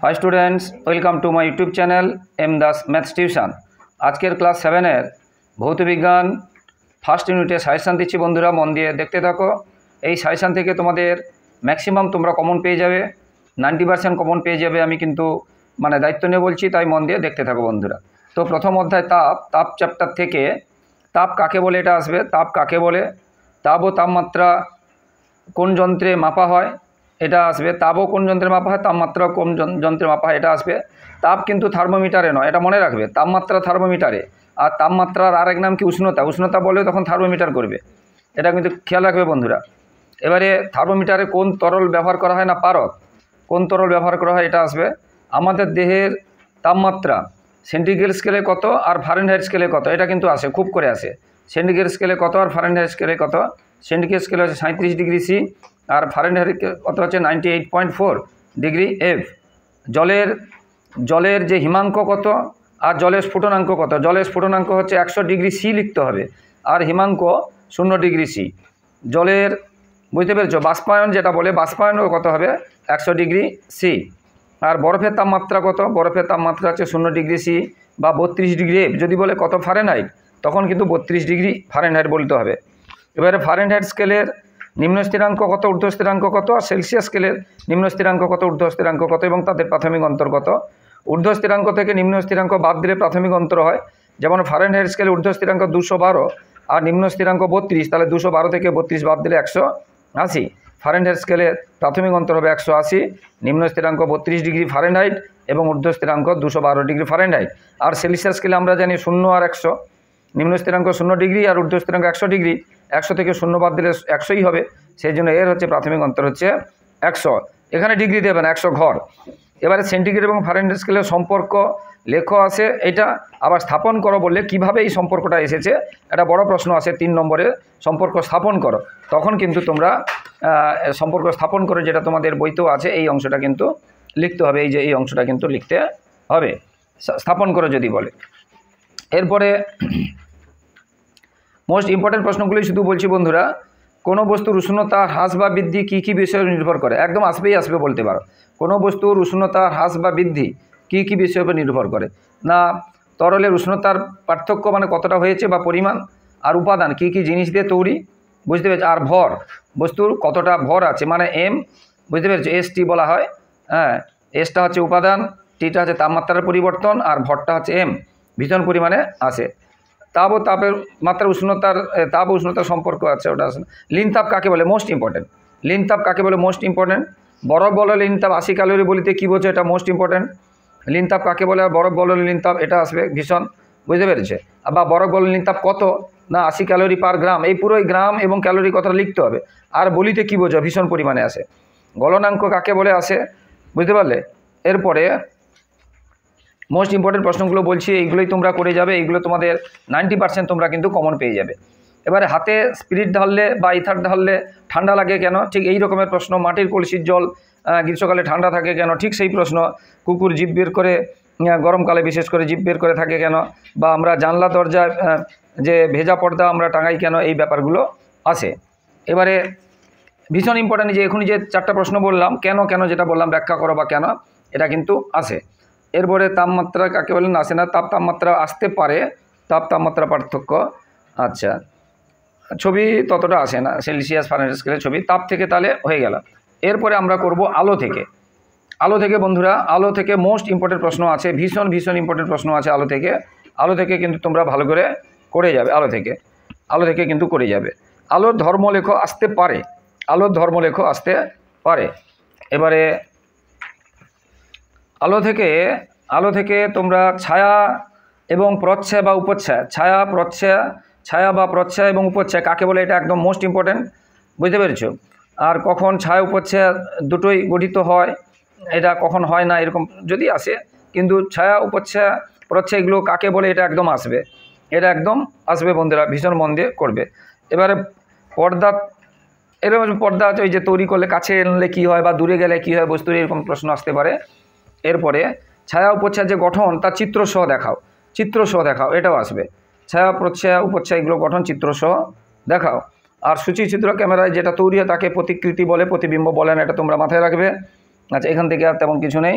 High students welcome to my YouTube channel M Das maths tuition. आजकेर class 7 भौत विज्ञान first यूनिटे suggestion दिच्छी बंधुरा मन दिए देखते थाको। এই সাজেশন থেকে তোমাদের ম্যাক্সিমাম তোমরা কমন পেয়ে যাবে, 90% কমন পেয়ে যাবে। আমি কিন্তু মানে দায়িত্ব নিয়ে বলছি, তাই মন দিয়ে দেখতে থাকো বন্ধুরা। তো প্রথম অধ্যায় তাপ চ্যাপ্টার থেকে তাপ কাকে বলে এটা আসবে। তাপ কাকে বলে, তাপ ও তাপমাত্রা কোন যন্ত্রে মাপা হয় এটা আসবে। তাপও কোন যন্ত্রে মাপা হয়, তাপমাত্রা কোন যন্ত্রে মাপা হয় এটা আসবে। তাপ কিন্তু থার্মোমিটারে নয়, এটা মনে রাখবে। তাপমাত্রা থার্মোমিটারে, আর তাপমাত্রার আরেক নাম কি উষ্ণতা। উষ্ণতা বলে তখন থার্মোমিটার করবে, এটা কিন্তু খেয়াল রাখবে বন্ধুরা। এবারে থার্মোমিটারে কোন তরল ব্যবহার করা হয় না, পারদ। কোন তরল ব্যবহার করা হয় এটা আসবে। আমাদের দেহের তাপমাত্রা সেন্টিগ্রেড স্কেলে কত আর ফারেনহাইট স্কেলে কত, এটা কিন্তু আসে, খুব করে আসে। সেন্টিগ্রেড স্কেলে কত আর ফারেনহাইট স্কেলে কত। সেন্টিগ্রেড স্কেলে হচ্ছে 37 ডিগ্রি সি আর ফারেনহাইট কত হচ্ছে 98.4 ডিগ্রি এফ। জলের যে হিমাঙ্ক কত আর জলের স্ফুটনাঙ্ক কত। জলের স্ফুটনাঙ্ক হচ্ছে 100 ডিগ্রি সি লিখতে হবে, আর হিমাঙ্ক 0 ডিগ্রি সি। জলের বুঝতে পেরেছো, বাষ্পায়ন যেটা বলে, বাষ্পায়নও কত হবে 100 ডিগ্রি সি। আর বরফের তাপমাত্রা কত, বরফের তাপমাত্রা হচ্ছে 0 ডিগ্রি সি বা 32 ডিগ্রি এফ। যদি বলে কত ফারেনহাইট, তখন কিন্তু 32 ডিগ্রি ফারেনহাইট বলতে হবে। এবারে ফারেনহাইট স্কেলের নিম্ন স্থিরাঙ্ক কত, ঊর্ধ্ব স্থিরাঙ্ক কত, আর সেলসিয়াস স্কেলের নিম্ন স্থিরাঙ্ক কত, ঊর্ধ্ব স্থিরাঙ্ক কত, এবং তাদের প্রাথমিক অন্তর কত। ঊর্ধ্ব স্থিরাঙ্ক থেকে নিম্ন স্থিরাঙ্ক বাদ দিলে প্রাথমিক অন্তর হয়। যেমন ফারেনহাইট স্কেলে ঊর্ধ্ব স্থিরাঙ্ক 212 আর নিম্ন স্থিরাঙ্ক 32, তাহলে 212 থেকে 32 বাদ দিলে 180। ফারেনহাইট স্কেলে প্রাথমিক অন্তর হবে 180, নিম্ন স্থিরাঙ্ক 32 ডিগ্রি ফারেনহাইট এবং ঊর্ধ্ব স্থিরাঙ্ক 212 ডিগ্রি ফারেনহাইট। আর সেলসিয়াস স্কেলে আমরা জানি 0 আর 100, নিম্ন স্থিরাঙ্ক 0 ডিগ্রি আর ঊর্ধ্ব স্থিরাঙ্ক 100 ডিগ্রি। 100 থেকে 0 বাদ দিলে 100ই হবে, সেই জন্য এর হচ্ছে প্রাথমিক অন্তর হচ্ছে 100। এখানে ডিগ্রি দেবে না, 100 ঘর। এবারে সেন্টিগ্রেড এবং ফারেনহাইট স্কেলের সম্পর্ক লেখো আছে, এটা আবার স্থাপন করো বললে কিভাবে এই সম্পর্কটা এসেছে, এটা বড় প্রশ্ন আছে 3 নম্বরে। সম্পর্ক স্থাপন করো, তখন কিন্তু তোমরা সম্পর্ক স্থাপন করে, যেটা তোমাদের বইতেও আছে, এই অংশটা কিন্তু লিখতে হবে। এই যে এই অংশটা কিন্তু লিখতে হবে, স্থাপন করো যদি বলে। এরপরে মোস্ট ইম্পর্টেন্ট প্রশ্নগুলি শুধু বলছি বন্ধুরা। কোনো বস্তুর উষ্ণতা হ্রাস বা বৃদ্ধি কী কী বিষয়ে নির্ভর করে, একদম আসবে বলতে পারো। কোনো বস্তুর উষ্ণতা হ্রাস বা বৃদ্ধি কী কী বিষয়ের উপর নির্ভর করে না, তরলের উষ্ণতার পার্থক্য মানে কতটা হয়েছে বা পরিমাণ, আর উপাদান কী কী জিনিস দিয়ে তৈরি, বুঝতে পেরেছো, আর ভর, বস্তুর কতটা ভর আছে মানে এম, বুঝতে পেরেছো, এসটি বলা হয়। হ্যাঁ, এসটা হচ্ছে উপাদান, টিটা হচ্ছে তাপমাত্রার পরিবর্তন, আর ভরটা হচ্ছে এম, ভীষণ পরিমাণে আসে। তাপ ও তাপের মাত্রা উষ্ণতার, তাপ ও উষ্ণতার সম্পর্ক আছে, ওটা আছে। লিন তাপ কাকে বলে, মোস্ট ইম্পর্টেন্ট। লিন তাপ কাকে বলে, মোস্ট ইম্পর্টেন্ট। বরফ বলে লিন তাপ 80 ক্যালোরি বলিতে কী বোঝো, এটা মোস্ট ইম্পর্টেন্ট। লিন তাপ কাকে বলে আর বরফ বলে লিন তাপ, এটা আসবে ভীষণ, বুঝতে পেরেছে। বা বরফ বলে লিন তাপ কত না 80 ক্যালোরি পার গ্রাম, এই পুরোই গ্রাম এবং ক্যালোরি কথাটা লিখতে হবে। আর বলিতে কী বোঝো, ভীষণ পরিমাণে আসে। গলনাঙ্ক কাকে বলে আসে, বুঝতে পারলে। এরপরে মোস্ট ইম্পর্টেন্ট প্রশ্নগুলো বলছি, এইগুলোই তোমরা করে যাবে। এইগুলো তোমাদের 90% তোমরা কিন্তু কমন পেয়ে যাবে। এবারে হাতে স্পিরিট ঢাললে বা ইথার ঢাললে ঠান্ডা লাগে কেন, ঠিক এই রকমের প্রশ্ন। মাটির কলসির জল গ্রীষ্মকালে ঠান্ডা থাকে কেন, ঠিক সেই প্রশ্ন। কুকুর জিভ বের করে গরমকালে বিশেষ করে জিভ বের করে থাকে কেন, বা আমরা জানলা দরজায় যে ভেজা পর্দা আমরা টাঙাই কেন, এই ব্যাপারগুলো আসে। এবারে ভীষণ ইম্পর্টেন্ট যে এখনই যে 4টা প্রশ্ন বললাম, কেন কেন যেটা বললাম ব্যাখ্যা করো বা কেন, এটা কিন্তু আসে। এরপরে তাপমাত্রা কাকে বলেন, আসে না। তাপমাত্রা আসতে পারে, তাপমাত্রা পার্থক্য, আচ্ছা, ছবি ততটা আসে না, সেলসিয়াস ফারেনহাইট স্কেলের ছবি। তাপ থেকে তাহলে হয়ে গেল। এরপরে আমরা করব আলো থেকে। আলো থেকে বন্ধুরা, আলো থেকে মোস্ট ইম্পর্টেন্ট প্রশ্ন আছে, ভীষণ ইম্পর্টেন্ট প্রশ্ন আছে আলো থেকে। আলো থেকে কিন্তু তোমরা ভালো করে যাবে, আলো থেকে কিন্তু করে যাবে। আলোর ধর্মলেখ আসতে পারে, আলোর ধর্মলেখ আসতে পারে। এবারে আলো থেকে তোমরা ছায়া এবং প্রচ্ছায়া বা উপচ্ছায়া, ছায়া বা প্রচ্ছায়া এবং উপচ্ছায়া কাকে বলে, এটা একদম মোস্ট ইম্পর্টেন্ট, বুঝতে পেরেছো। আর কখন ছায়া উপচ্ছায়া দুটোই গঠিত হয়, এটা কখন হয় না, এরকম যদি আসে, কিন্তু ছায়া উপচ্ছায়া প্রচ্ছায়া এগুলো কাকে বলে, এটা একদম আসবে, এটা একদম আসবে বন্ধুরা, ভীষণ মন দিয়ে করবে। এবারে পর্দা, এরকম পর্দা আছে, ওই যে তৈরি করলে কাছে এনলে কী হয় বা দূরে গেলে কী হয় বস্তুর, এরকম প্রশ্ন আসতে পারে। এরপরে ছায়া উপচ্ছায়া যে গঠন, তার চিত্রসহ দেখাও, এটাও আসবে। ছায়া প্রচ্ছায়া উপচ্ছায়া এগুলো গঠন চিত্রসহ দেখাও। আর সূচিচিত্র ক্যামেরায় যেটা তৈরি হয় তাকে প্রতিকৃতি বলে, প্রতিবিম্ব বলে না, এটা তোমরা মাথায় রাখবে। আচ্ছা, এখান থেকে আর তেমন কিছু নেই।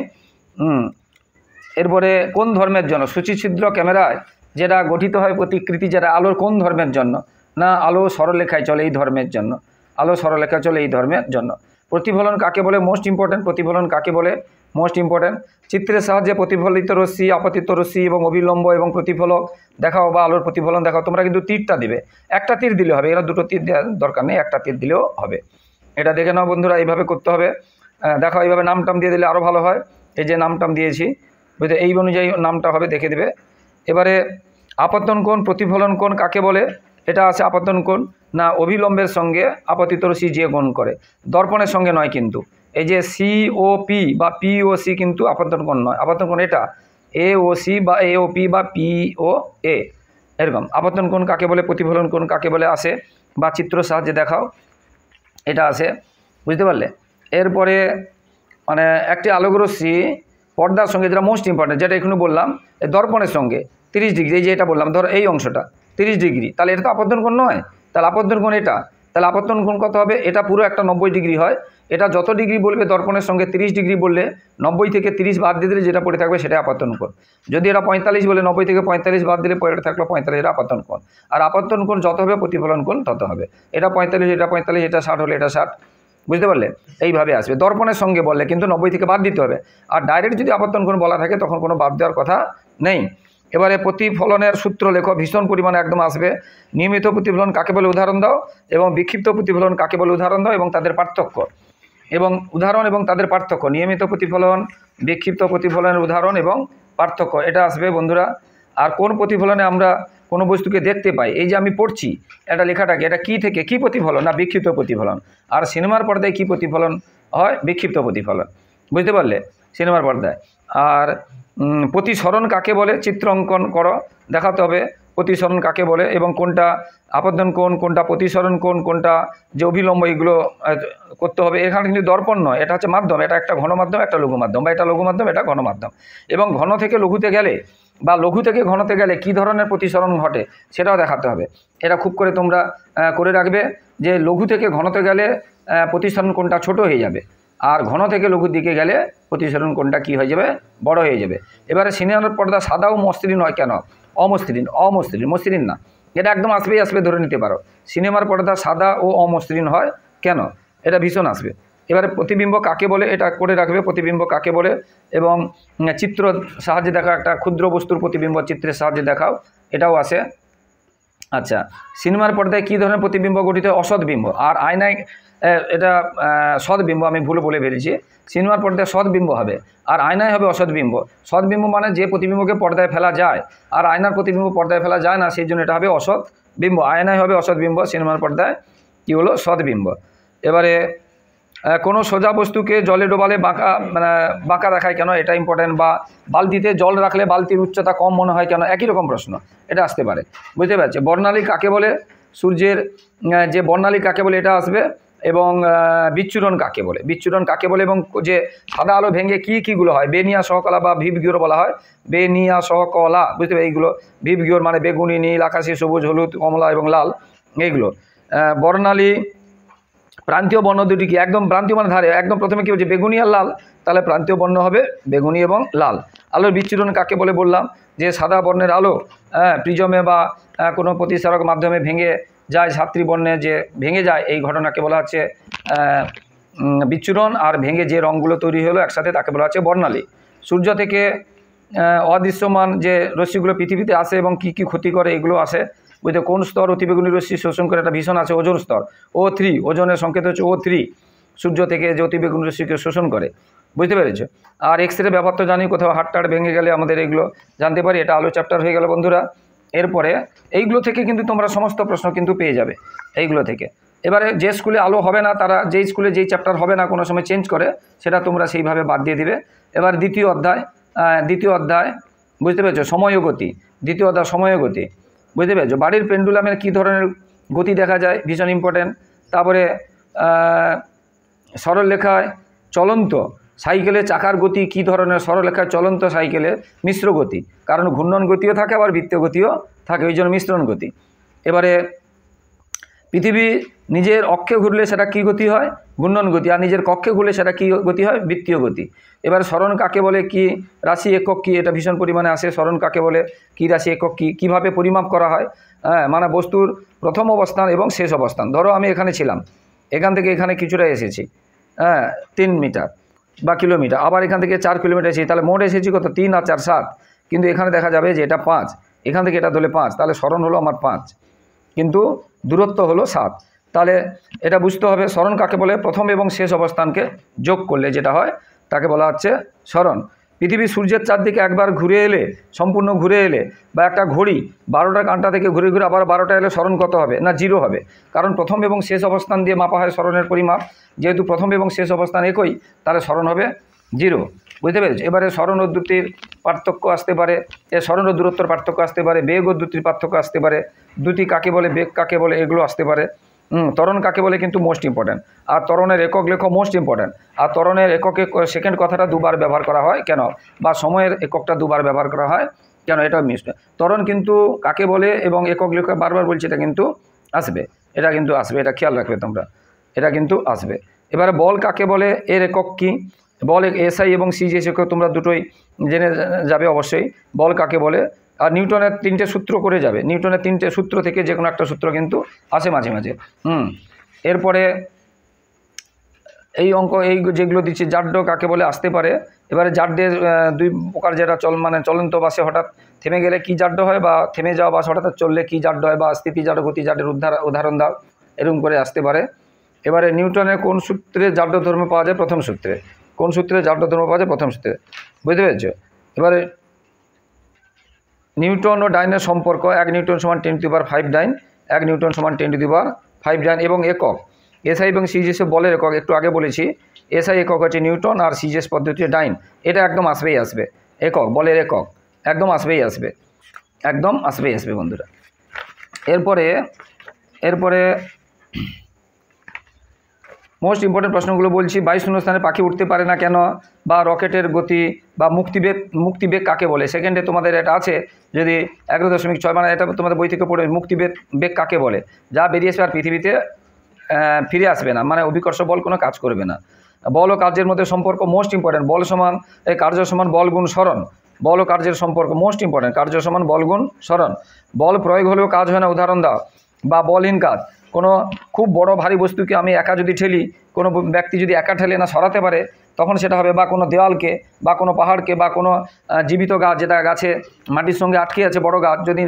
এরপরে কোন ধর্মের জন্য? সূচিছিদ্র ক্যামেরায় যেটা গঠিত হয় প্রতিকৃতি, যেটা আলোর কোন ধর্মের জন্য? না, আলো সরলরেখায় চলে এই ধর্মের জন্য। আলো সরলরেখায় চলে এই ধর্মের জন্য। প্রতিফলন কাকে বলে? Most important. প্রতিফলন কাকে বলে? Most important. চিত্রের সাহায্যে প্রতিফলিত রশ্মি, আপতিত রশ্মি এবং অবিলম্ব এবং প্রতিফলক দেখাও বা আলোর প্রতিফলন দেখাও। তোমরা কিন্তু তীরটা দিবে, একটা তীর দিলে হবে, এরা দুটো তীর দেওয়ার দরকার নেই, একটা তীর দিলেও হবে। এটা দেখে নাও বন্ধুরা, এইভাবে করতে হবে। দেখো এইভাবে নাম টাম দিয়ে দিলে আরও ভালো হয়। এই যে নাম টাম দিয়েছি, বুঝতে, এই অনুযায়ী নামটা হবে, দেখে দেবে। এবারে আপতন কোণ, প্রতিফলন কোণ কাকে বলে? এটা আছে আপতন কোণ। না, অবিলম্বের সঙ্গে আপতিত রশ্মি যে কোণ করে, দর্পণের সঙ্গে নয় কিন্তু। এই যে COP বা POC কিন্তু আপতন কোণ নয়। আপতন কোণ এটা AOC বা AOP বা POA, এরকম। আপতন কোণ কাকে বলে, প্রতিফলন কোণ কাকে বলে আসে, বা চিত্র সাহায্যে দেখাও, এটা আছে, বুঝতে পারলে। এরপরে মানে একটি আলোকরশ্মি পর্দার সঙ্গে, যেটা মোস্ট ইম্পর্টেন্ট, যেটা এখানে বললাম, এই দর্পণের সঙ্গে 30 ডিগ্রি, এই যে এটা বললাম, ধরো এই অংশটা 30 ডিগ্রি, তাহলে এটা তো আপতন কোণ নয়, তাহলে আপতন কোণ এটা, তাহলে আপতন কোণ কত হবে? এটা পুরো একটা 90 ডিগ্রি হয়। এটা যত ডিগ্রি বলবে দর্পণের সঙ্গে 30 ডিগ্রি বললে 90 থেকে 30 বাদ দিয়ে দিলে যেটা পড়ে থাকবে সেটা আপতন কোণ। যদি এটা 45 বলে 90 থেকে 45 বাদ দিলে পড়ে থাকলো 45, এটা আপতন কোণ। আর আপতন কোণ যত হবে প্রতিফলন কোণ তত হবে। এটা 45, এটা 45, এটা 60 হলে এটা 60, বুঝতে পারলে। এইভাবে আসবে। দর্পণের সঙ্গে বললে কিন্তু 90 থেকে বাদ দিতে হবে। আর ডাইরেক্ট যদি আপতন কোণ বলা থাকে তখন কোনো বাদ দেওয়ার কথা নেই। এবারে প্রতিফলনের সূত্র লেখো, ভীষণ পরিমাণে একদম আসবে। নিয়মিত প্রতিফলন কাকে বলে উদাহরণ দাও, এবং বিক্ষিপ্ত প্রতিফলন কাকে বলে উদাহরণ দাও, এবং তাদের পার্থক্য, এবং উদাহরণ এবং তাদের পার্থক্য। নিয়মিত প্রতিফলন, বিক্ষিপ্ত প্রতিফলনের উদাহরণ এবং পার্থক্য, এটা আসবে বন্ধুরা। আর কোন প্রতিফলনে আমরা কোনো বস্তুকে দেখতে পাই, এই যে আমি পড়ছি এটা লেখাটাকে, এটা কি থেকে কি প্রতিফলন? না, বিক্ষিপ্ত প্রতিফলন। আর সিনেমার পর্দায় কি প্রতিফলন হয়? বিক্ষিপ্ত প্রতিফলন, বুঝতে পারলে, সিনেমার পর্দায়। আর প্রতিসরণ কাকে বলে? চিত্র অঙ্কন করো, দেখাতে হবে প্রতিসরণ কাকে বলে, এবং কোনটা আপতন কোণ, কোনটা প্রতিসরণ কোণ, কোনটা যে অবিলম্ব, এগুলো করতে হবে। এখানে কিন্তু দর্পণ নয়, এটা হচ্ছে মাধ্যম, এটা একটা ঘন মাধ্যম, একটা লঘু মাধ্যম, বা এটা লঘু মাধ্যম, এটা ঘন মাধ্যম। এবং ঘন থেকে লঘুতে গেলে বা লঘু থেকে ঘনতে গেলে কী ধরনের প্রতিসরণ ঘটে সেটাও দেখাতে হবে। এটা খুব করে তোমরা করে রাখবে, যে লঘু থেকে ঘনতে গেলে প্রতিসরণ কোণটা ছোট হয়ে যাবে, আর ঘন থেকে লঘুর দিকে গেলে প্রতিসরণ কোণটা কী হয়ে যাবে? বড় হয়ে যাবে। এবারে সিনেমার পর্দা সাদা ও মসৃণ হয় কেন? অমসৃণ, মসৃণ না, এটা একদম আসবেই আসবে, ধরে নিতে পারো। সিনেমার পর্দা সাদা ও অমসৃণ হয় কেন? এটা ভীষণ আসবে। এবারে প্রতিবিম্ব কাকে বলে, এটা করে রাখবে, প্রতিবিম্ব কাকে বলে, এবং চিত্র সাহায্যে দেখা, একটা ক্ষুদ্র বস্তুর প্রতিবিম্ব চিত্রের সাহায্যে দেখাও, এটাও আসে। আচ্ছা, সিনেমার পর্দায় কী ধরনের প্রতিবিম্ব গঠিত? অসৎবিম্ব। আর আয়নায় এটা সৎবিম্ব, আমি ভুলে বলে ফেলেছি। সিনেমার পর্দায় সৎবিম্ব হবে, আর আয়নায় হবে অসৎবিম্ব। সৎবিম্ব মানে যে প্রতিবিম্বকে পর্দায় ফেলা যায়, আর আয়নার প্রতিবিম্ব পর্দায় ফেলা যায় না, সেই জন্য এটা হবে অসৎবিম্ব। আয়নায় হবে অসৎবিম্ব, সিনেমার পর্দায় কী হলো? সৎবিম্ব। এবারে কোনো সোজা বস্তুকে জলে ডোবালে বাঁকা দেখায় কেন? এটা ইম্পর্টেন্ট। বা বালতিতে জল রাখলে বালতির উচ্চতা কম মনে হয় কেন? একই রকম প্রশ্ন, এটা আসতে পারে, বুঝতে পারছে। বর্ণালী কাকে বলে? সূর্যের যে বর্ণালী কাকে বলে এটা আসবে। এবং বিচ্ছুরণ কাকে বলে? বিচ্ছুরণ কাকে বলে? এবং যে সাদা আলো ভেঙে কীগুলো হয়? বেনিয়া সহকলা বা ভিবগিয়র বলা হয়। বেনিয়া সহকলা, বুঝতে পারি, এইগুলো ভিবগিয়র মানে বেগুনি, নীল, আকাশি, সবুজ, হলুদ, কমলা এবং লাল, এইগুলো। বর্ণালী প্রান্তীয় বর্ণ দুটি কি? একদম প্রান্তীয় মানে ধারে, একদম প্রথমে কী হচ্ছে? বেগুনি আর লাল, তাহলে প্রান্তীয় বর্ণ হবে বেগুনি এবং লাল। আলোর বিচ্ছুরণ কাকে বলে বললাম, যে সাদা বর্ণের আলো প্রিজমে বা কোনো প্রতিসারক মাধ্যমে ভেঙে যায়, ছাত্রী বর্ণে যে ভেঙে যায়, এই ঘটনাকে বলা হচ্ছে বিচ্ছুরণ। আর ভেঙে যে রঙগুলো তৈরি হলো একসাথে তাকে বলা হচ্ছে বর্ণালী। সূর্য থেকে অদৃশ্যমান যে রশ্মিগুলো পৃথিবীতে আসে এবং কী কী ক্ষতি করে, এগুলো আসে, বুঝতে। কোন স্তর অতিবেগুনি রশ্মি শোষণ করে? একটা ভীষণ আছে, ওজোন স্তর, O3। ওজনের সংকেত হচ্ছে O3, সূর্য থেকে যে অতিবেগুনি রশ্মিকে শোষণ করে, বুঝতে পেরেছো। আর এক্সরে ব্যাপার তো জানি, কোথাও হাড়টাড় ভেঙে গেলে আমাদের এগুলো জানতে পারি, এটা আলো চ্যাপ্টার হয়ে গেল বন্ধুরা। এরপরে এইগুলো থেকে কিন্তু তোমরা সমস্ত প্রশ্ন কিন্তু পেয়ে যাবে এইগুলো থেকে। এবারে যে স্কুলে আলো হবে না, তারা যেই স্কুলে যেই চ্যাপ্টার হবে না কোনো সময় চেঞ্জ করে, সেটা তোমরা সেইভাবে বাদ দিয়ে দিবে। এবার দ্বিতীয় অধ্যায়, বুঝতে পেরেছো, সময় ও গতি। দ্বিতীয় অধ্যায় সময় ও গতি, বুঝতে পেরেছো। বাড়ির পেন্ডুলামের কী ধরনের গতি দেখা যায়? ভীষণ ইম্পর্টেন্ট। তারপরে সরলরেখায় চলন্ত সাইকেলের চাকার গতি কী ধরনের? সরলরেখায় চলন্ত সাইকেলের মিশ্র গতি, কারণ ঘূর্ণন গতিও থাকে আবার বৃত্তীয় গতিও থাকে, ওই জন্য মিশ্রণ গতি। এবারে পৃথিবী নিজের অক্ষে ঘুরলে সেটা কী গতি হয়? ঘূর্ণন গতি। আর নিজের কক্ষে ঘুরলে সেটা কী গতি হয়? বৃত্তীয় গতি। এবার স্মরণ কাকে বলে, কি রাশি একক কী, এটা ভীষণ পরিমাণে আসে। স্মরণ কাকে বলে, কি রাশি একক কী, কীভাবে পরিমাপ করা হয়, হ্যাঁ, মানে বস্তুর প্রথম অবস্থান এবং শেষ অবস্থান। ধরো আমি এখানে ছিলাম, এখান থেকে এখানে কিছুটা এসেছি, হ্যাঁ, 3 মিটার বা কিলোমিটার, আবার এখান থেকে 4 কিলোমিটার এসেছি, তাহলে মোট এসেছি কত? 3 আর 4 7। কিন্তু এখানে দেখা যাবে যে এটা 5, এখান থেকে এটা ধরলে 5, তাহলে স্মরণ হলো আমার 5, কিন্তু দূরত্ব হলো 7। তাহলে এটা বুঝতে হবে স্মরণ কাকে বলে, প্রথম এবং শেষ অবস্থানকে যোগ করলে যেটা হয় তাকে বলা হচ্ছে স্মরণ। পৃথিবী সূর্যের চারদিকে একবার ঘুরে এলে, সম্পূর্ণ ঘুরে এলে, বা একটা ঘড়ি 12টা কাঁটা থেকে ঘুরে ঘুরে আবার 12টা এলে স্মরণ কত হবে? না, 0 হবে। কারণ প্রথম এবং শেষ অবস্থান দিয়ে মাপা হয় স্মরণের পরিমাপ। যেহেতু প্রথম এবং শেষ অবস্থান একই, তাহলে স্মরণ হবে 0। বুঝতে পেরেছি? এবারে স্মরণ ও দ্রুতির পার্থক্য আসতে পারে, স্মরণ ও দূরত্বর পার্থক্য আসতে পারে, বেগ ও দ্রুতির পার্থক্য আসতে পারে, দ্রুতি কাকে বলে, বেগ কাকে বলে, এগুলো আসতে পারে। ত্বরণ কাকে বলে কিন্তু মোস্ট ইম্পর্ট্যান্ট। আর ত্বরণের একক লেখো মোস্ট ইম্পর্ট্যান্ট। আর ত্বরণের এককে সেকেন্ড কথাটা দুবার ব্যবহার করা হয় কেন, বা সময়ের এককটা দুবার ব্যবহার করা হয় কেন, এটা মিস। ত্বরণ কিন্তু কাকে বলে এবং একক লেখো বারবার বলছি, এটা কিন্তু আসবে, এটা কিন্তু আসবে, এটা খেয়াল রাখবে তোমরা, এটা কিন্তু আসবে। এবারে বল কাকে বলে, এর একক কী? বল এসআই এবং সিজিএস একক তোমরা দুটোই জেনে যাবে অবশ্যই। বল কাকে বলে, আর নিউটনের 3টে সূত্র করে যাবে, নিউটনের 3টে সূত্র থেকে যে কোনো একটা সূত্র কিন্তু আসে মাঝে মাঝে। এরপরে এই অঙ্ক, এই যেগুলো দিচ্ছি, জাড্য কাকে বলে আসতে পারে। এবারে জাড্যের 2 প্রকার, যেটা চলন্ত বাসে হঠাৎ থেমে গেলে কি জাড্য হয়, বা থেমে যাওয়া বাস হঠাৎ চললে কি জাড্য হয়, বা স্থিতি জাড্য, গতি জাড্যের উদাহরণ দাও, এরকম করে আসতে পারে। এবারে নিউটনের কোন সূত্রে জাড্য ধর্ম পাওয়া যায়? প্রথম সূত্রে। কোন সূত্রে জাড্য ধর্ম পাওয়া যায়? প্রথম সূত্রে। বুঝতে পেরেছো? এবারে নিউটন ও ডাইনের সম্পর্ক, 1 নিউটন সমান 10⁵ ডাইন, 1 নিউটন সমান 10⁵ ডাইন। এবং একক এসআই এবং সিজিএস বলের একক একটু আগে বলেছি, এসআই একক হচ্ছে নিউটন, আর সিজিএস পদ্ধতি ডাইন। এটা একদম আসবেই আসবে, একক বলের একক একদম আসবেই আসবে, একদম আসবেই আসবে বন্ধুরা। এরপরে মোস্ট ইম্পর্টেন্ট প্রশ্নগুলো বলছি। 22 শূন্যস্থানে পাখি উঠতে পারে না কেন, বা রকেটের গতি, বা মুক্তিবেগ কাকে বলে। সেকেন্ডে তোমাদের এটা আছে, যদি 11.6, মানে এটা তোমাদের বই থেকে পড়ে, বেগ কাকে বলে, যা বেরিয়ে আসবে আর পৃথিবীতে ফিরে আসবে না, মানে অভিকর্ষ বল কোনো কাজ করবে না। বল ও কার্যের মধ্যে সম্পর্ক মোস্ট ইম্পর্টেন্ট, বল সমান কার্য সমান বল গুণ স্মরণ। বল ও কার্যের সম্পর্ক মোস্ট ইম্পর্টেন্ট, কার্য সমান বল গুণ স্মরণ। বল প্রয়োগ হলেও কাজ হয় না, উদাহরণ দাও। বা বলহীন কাজ, কোনো খুব বড় ভারী বস্তুকে আমি একা যদি ঠেলি, কোনো ব্যক্তি যদি একা ঠেলে না সরাতে পারে, তখন সেটা হবে, বা কোনো দেওয়ালকে, বা কোনো পাহাড়কে, বা কোনো জীবিত গাছ, যেটা গাছে মাটির সঙ্গে আটকে আছে বড় গাছ, যদি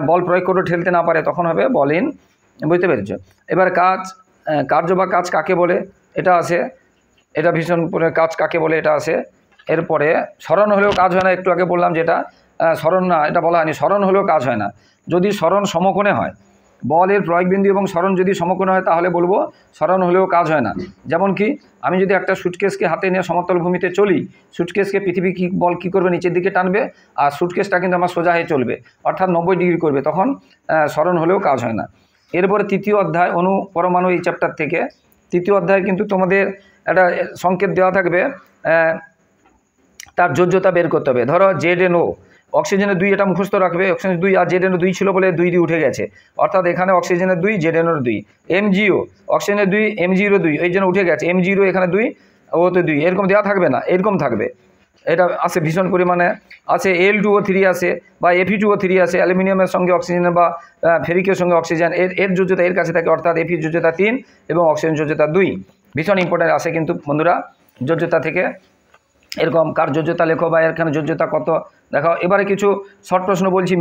বল প্রয়োগ করে ঠেলতে না পারে, তখন হবে বলহীন। বুঝতে পেরেছ? এবার কার্য বা কাজ কাকে বলে, এটা আছে, এটা ভীষণ কাজ কাকে বলে, এটা আছে। এরপরে স্মরণ হলেও কাজ হয় না, একটু আগে বললাম যেটা, স্মরণ না, এটা বলা হয়নি, স্মরণ হলেও কাজ হয় না। যদি স্মরণ সমকোণে হয়, বলের প্রয়োগবিন্দু এবং স্মরণ যদি সমকোণে হয়, তাহলে বলবো স্মরণ হলেও কাজ হয় না। যেমন কি, আমি যদি একটা সুটকেসকে হাতে নিয়ে সমতল ভূমিতে চলি, সুটকেসকে পৃথিবী বল কী করবে? নিচের দিকে টানবে, আর সুটকেসটা কিন্তু আমার সোজা হয়ে চলবে, অর্থাৎ 90 ডিগ্রি করবে, তখন স্মরণ হলেও কাজ হয় না। এরপরে 3য় অধ্যায়, অণু পরমাণু, এই চ্যাপ্টার থেকে 3য় অধ্যায় কিন্তু তোমাদের একটা সংকেত দেওয়া থাকবে, তার যোজ্যতা বের করতে হবে। ধরো ZNO, অক্সিজেনের 2, এটা মুখস্থ রাখবে, অক্সিজেনের 2, আর ZNO 2 ছিল বলে 2 দিয়ে উঠে গেছে, অর্থাৎ এখানে অক্সিজেনের 2, ZNO 2। MgO, অক্সিজেনের 2, MgO 2, এই জন্য উঠে গেছে, MgO এখানে 2, ওতে 2, এরকম দেওয়া থাকবে না, এরকম থাকবে। এটা আছে ভীষণ পরিমাণে আছে। Al2O3 আছে, বা Fe2O3 আছে, অ্যালুমিনিয়ামের সঙ্গে অক্সিজেনের, বা ফেরিকের সঙ্গে অক্সিজেন, এর যোজ্যতা এর কাছে থাকে, অর্থাৎ Fe যোজ্যতা 3 এবং অক্সিজেন যোজ্যতা 2। ভীষণ ইম্পর্টেন্ট আছে কিন্তু বন্ধুরা যোজ্যতা থেকে। এরকম কার যোজ্যতা লেখো, বা এখানে যোজ্যতা কত দেখাও। এবারে কিছু শর্ট প্রশ্ন বলছি।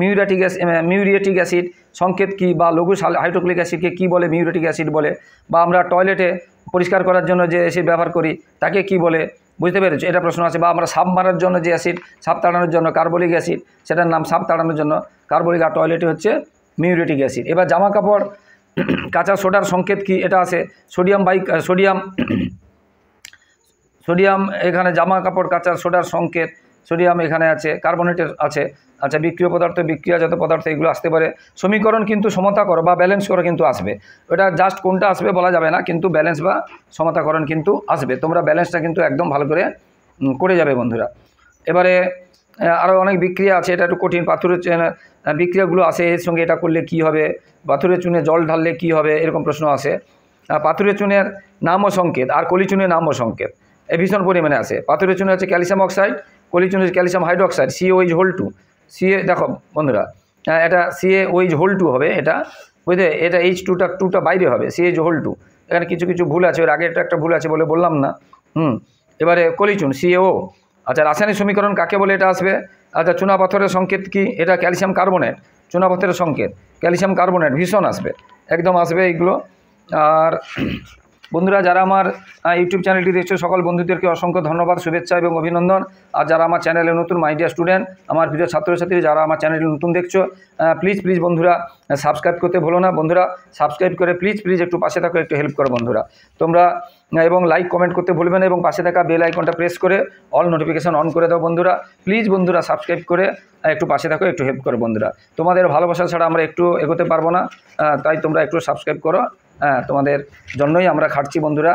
মিউরিয়েটিক অ্যাসিড সংকেত কী, বা লঘু হাইড্রোক্লিক অ্যাসিডকে কী বলে? মিউরিয়েটিক অ্যাসিড বলে। বা আমরা টয়লেটে পরিষ্কার করার জন্য যে অ্যাসিড ব্যবহার করি, তাকে কি বলে? বুঝতে পেরেছো? এটা প্রশ্ন আছে। বা আমরা সাপ মারার জন্য যে অ্যাসিড, সাপ তাড়ানোর জন্য কার্বলিক অ্যাসিড, সেটার নাম সাপ তাড়ানোর জন্য কার্বলিক, আর টয়লেটে হচ্ছে মিউরিয়েটিক অ্যাসিড। এবার জামা কাপড় কাঁচা সোডার সংকেত কি? এটা আছে সোডিয়াম, এখানে জামা কাপড় কাঁচা সোডার সংকেত, সোডিয়াম এখানে আছে, কার্বনেটের আছে। আচ্ছা, বিক্রিয় পদার্থ, বিক্রিয়াজাত পদার্থ, এগুলো আসতে পারে। সমীকরণ কিন্তু সমতা করো বা ব্যালেন্স করো কিন্তু আসবে, ওটা জাস্ট কোনটা আসবে বলা যাবে না, কিন্তু ব্যালেন্স বা সমতাকরণ কিন্তু আসবে। তোমরা ব্যালেন্সটা কিন্তু একদম ভালো করে করে যাবে বন্ধুরা। এবারে আরও অনেক বিক্রিয়া আছে, এটা একটু কঠিন। পাথরের বিক্রিয়াগুলো আছে, এর সঙ্গে এটা করলে কি হবে, পাথরের চুনে জল ঢাললে কি হবে, এরকম প্রশ্ন আছে। পাথরের চুনের নাম ও সংকেত আর কলিচুনের নাম ও সংকেত এ ভীষণ পরিমাণে আছে। পাথরের চুনে হচ্ছে ক্যালসিয়াম অক্সাইড, কলিচুনে হচ্ছে ক্যালসিয়াম হাইড্রোক্সাইড, CaOH2। দেখো বন্ধুরা, এটা CaOH2 হবে, এটা বুঝতে, এটা H2টা বাইরে হবে, CaOH2। এখানে কিছু কিছু ভুল আছে, ওর আগে একটা ভুল আছে বলে বললাম না। এবারে কলিচুন CaO। আচ্ছা, রাসায়নিক সমীকরণ কাকে বলে, এটা আসবে। আচ্ছা, চুনাপাথরের সংকেত কি, এটা ক্যালসিয়াম কার্বনেট। চুনাপাথরের সংকেত ক্যালসিয়াম কার্বনেট, ভীষণ আসবে, একদম আসবে এইগুলো। আর বন্ধুরা, যারা আমার ইউটিউব চ্যানেলটি দেখছো, সকল বন্ধুদেরকে অসংখ্য ধন্যবাদ, শুভেচ্ছা এবং অভিনন্দন। আর যারা আমার চ্যানেলে নতুন, মাই ডিয়ার স্টুডেন্ট, আমার প্রিয় ছাত্রছাত্রী যারা আমার চ্যানেলে নতুন দেখছো, প্লিজ বন্ধুরা সাবস্ক্রাইব করতে ভুলো না। বন্ধুরা সাবস্ক্রাইব করে প্লিজ একটু পাশে থাকো, একটু হেল্প করো বন্ধুরা তোমরা, এবং লাইক কমেন্ট করতে ভুলবে না, এবং পাশে থাকা বেল আইকনটা প্রেস করে অল নোটিফিকেশান অন করে দাও বন্ধুরা। প্লিজ বন্ধুরা সাবস্ক্রাইব করে একটু পাশে থাকো, একটু হেল্প করো বন্ধুরা। তোমাদের ভালোবাসা ছাড়া আমরা একটু এগোতে পারবো না, তাই তোমরা একটু সাবস্ক্রাইব করো, তোমাদের জন্যই আমরা খাটছি বন্ধুরা।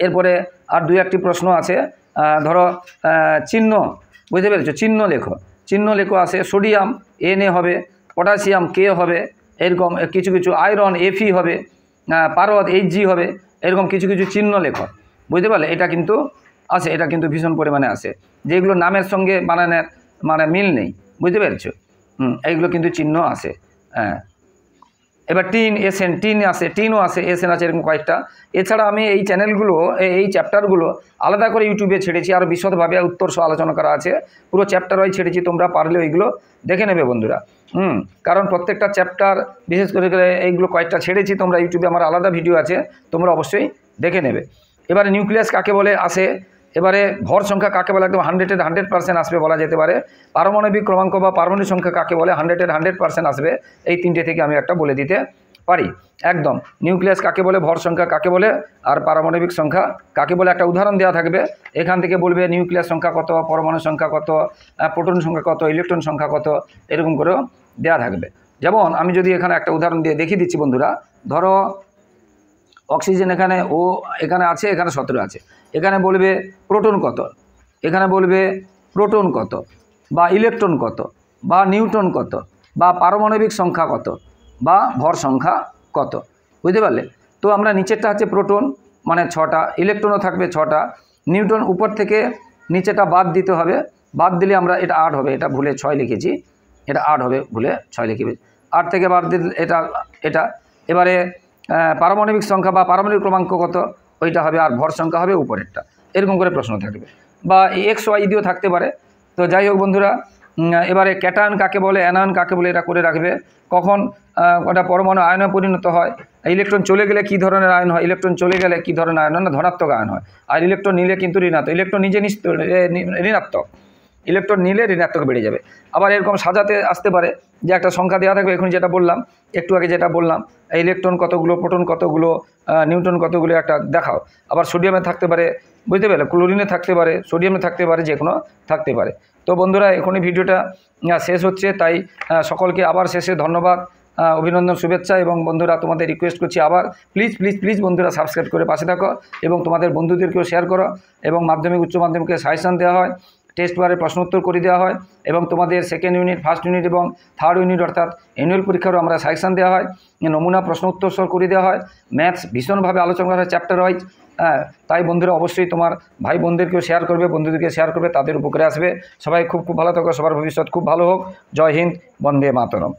এরপরে আর দুই একটি প্রশ্ন আছে, ধরো চিহ্ন, বুঝতে পেরেছো, চিহ্ন লেখো আছে। সোডিয়াম Na হবে, পটাশিয়াম K হবে, এরকম কিছু কিছু, আয়রন Fe হবে, পারদ Hg হবে, এরকম কিছু কিছু চিহ্ন লেখো, বুঝতে পারলে। এটা কিন্তু আছে, এটা কিন্তু ভীষণ পরিমাণে আছে, যেগুলো নামের সঙ্গে বানানোর মানে মিল নেই, বুঝতে পেরেছো। এইগুলো কিন্তু চিহ্ন আছে। এবার টিনও আছে, এসএন আছে, এরকম কয়েকটা। এছাড়া আমি এই চ্যানেলগুলো, এই চ্যাপ্টারগুলো আলাদা করে ইউটিউবে ছেড়েছি, আর বিশদভাবে উত্তর সহ আলোচনা করা আছে, পুরো চ্যাপ্টার ওয়াইজ ছেড়েছি, তোমরা পারলে ওইগুলো দেখে নেবে বন্ধুরা। কারণ প্রত্যেকটা চ্যাপ্টার, বিশেষ করে এইগুলো কয়েকটা ছেড়েছি, তোমরা ইউটিউবে আমার আলাদা ভিডিও আছে, তোমরা অবশ্যই দেখে নেবে। এবারে নিউক্লিয়াস কাকে বলে আসে, এবারে ভর সংখ্যা কাকে বলে, একদম 100% আসবে বলা যেতে পারে। পারমাণবিক ক্রমাঙ্ক বা পারমাণবিক সংখ্যা কাকে বলে, 100% আসবে। এই তিনটে থেকে আমি একটা বলে দিতে পারি একদম। নিউক্লিয়াস কাকে বলে, ভর সংখ্যা কাকে বলে, আর পারমাণবিক সংখ্যা কাকে বলে, একটা উদাহরণ দেওয়া থাকবে, এখান থেকে বলবে নিউক্লিয়াস সংখ্যা কত, পরমাণু সংখ্যা কত, প্রোটন সংখ্যা কত, ইলেকট্রন সংখ্যা কত, এরকম করেও দেওয়া থাকবে। যেমন আমি যদি এখানে একটা উদাহরণ দিয়ে দেখিয়ে দিচ্ছি বন্ধুরা, ধরো অক্সিজেন এখানে এখানে আছে, এখানে 17 আছে, এখানে বলবে প্রোটন কত, এখানে বলবে প্রোটন কত, বা ইলেকট্রন কত, বা নিউট্রন কত, বা পারমাণবিক সংখ্যা কত, বা ভর সংখ্যা কত, বুঝতে পারলে। তো আমরা নিচেরটা হচ্ছে প্রোটন, মানে 6টা, ইলেকট্রনও থাকবে 6টা, নিউট্রন উপর থেকে নিচেটা বাদ দিতে হবে, বাদ দিলে আমরা এটা 8 হবে, এটা ভুলে 6 লিখেছি, এটা 8 হবে, ভুলে 6 লিখেছি, 8 থেকে বাদ দিলে এটা এবারে পারমাণবিক সংখ্যা বা পারমাণবিক ক্রমাঙ্ক কত, ওইটা হবে, আর ভর সংখ্যা হবে উপরেরটা, এরকম করে প্রশ্ন থাকবে, বা XY দিয়েও থাকতে পারে। তো যাই হোক বন্ধুরা, এবারে ক্যাটায়ন কাকে বলে, অ্যানায়ন কাকে বলে, এটা করে রাখবে। কখন ওটা পরমাণু আয়নে পরিণত হয়, ইলেকট্রন চলে গেলে কী ধরনের আয়ন হয়, ইলেকট্রন চলে গেলে কী ধরনের আয়ন হয়, না ধনাত্মক আয়ন হয়, আর ইলেকট্রন নিলে কিন্তু ঋণাত্মক, ইলেকট্রন নিজে ঋণাত্মক, ইলেকট্রন নিলে ঋণাত্মক বেড়ে যাবে। আবার এরকম সাজাতে আসতে পারে যে একটা সংখ্যা দেওয়া থাকবে, এখন যেটা বললাম, একটু আগে যেটা বললাম, ইলেকট্রন কতগুলো, প্রোটন কতগুলো, নিউট্রন কতগুলো, একটা দেখাও। আবার সোডিয়ামে থাকতে পারে, বুঝতে পারলে, ক্লোরিনে থাকতে পারে, সোডিয়ামে থাকতে পারে, যে কোনো থাকতে পারে। তো বন্ধুরা এখনই ভিডিওটা শেষ হচ্ছে, তাই সকলকে আবার শেষে ধন্যবাদ, অভিনন্দন, শুভেচ্ছা। এবং বন্ধুরা তোমাদের রিকোয়েস্ট করছি আবার প্লিজ বন্ধুরা সাবস্ক্রাইব করে পাশে থাকো, এবং তোমাদের বন্ধুদেরকেও শেয়ার করো, এবং মাধ্যমিক উচ্চ মাধ্যমিকে সাজেশন দেওয়া হয়, টেস্ট বারে প্রশ্ন উত্তর করে দেওয়া হয়, এবং তোমাদের সেকেন্ড ইউনিট, ফার্স্ট ইউনিট এবং থার্ড ইউনিট অর্থাৎ অ্যানুয়াল পরীক্ষারও আমরা সাজেশন দেওয়া হয়, নমুনা প্রশ্ন উত্তর সহ করে দেওয়া হয়, ম্যাথস ভীষণভাবে আলোচনা করা হয় চ্যাপ্টার ওয়াইজ। তাই বন্ধুরা অবশ্যই তোমার ভাই বোনদেরকেও শেয়ার করবে, বন্ধুদেরকে শেয়ার করবে, তাদের উপকারে আসবে। সবাই খুব ভালো থাকো, সবার ভবিষ্যৎ খুব ভালো হোক। জয় হিন্দ, বন্দে মাতরম।